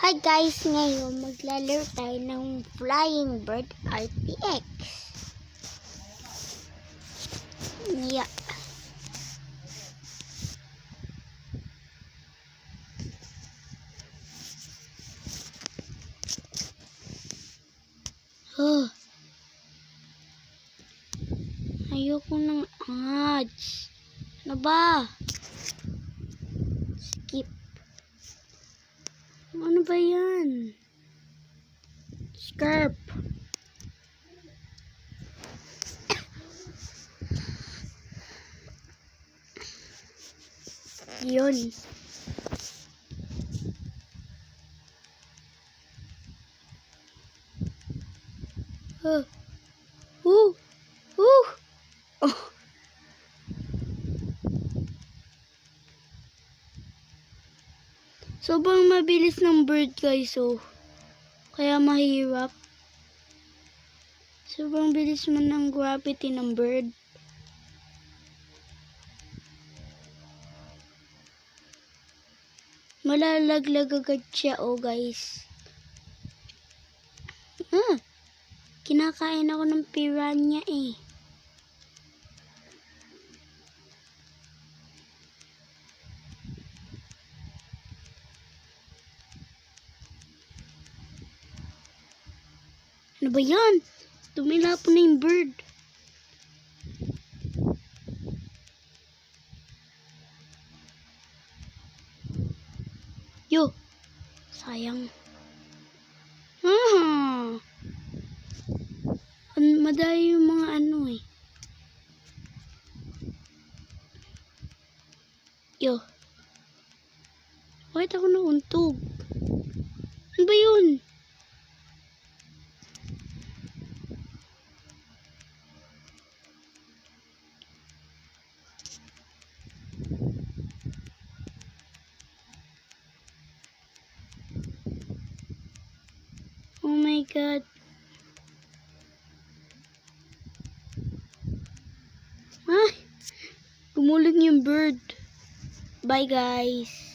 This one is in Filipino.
Hi guys, ngayon maglalaro tayo ng Flying Bird RTX. Yeah. Oh. Ayoko ng ads. Ano ba? Skip. Ano ba yan? Scarp. Yun. Oh. Oh. Sobrang mabilis ng bird guys, so kaya mahirap. Sobrang bilis man ng gravity ng bird. Malalaglag agad siya, oh guys. Kinakain ako ng piranha eh. Ano ba yan? Tumila po na yung bird. Yo! Sayang. Madaya yung mga ano eh. Yo! Bakit ako nauntog? Ano ba yun? Oh my god. Gumulog yung bird. Bye guys.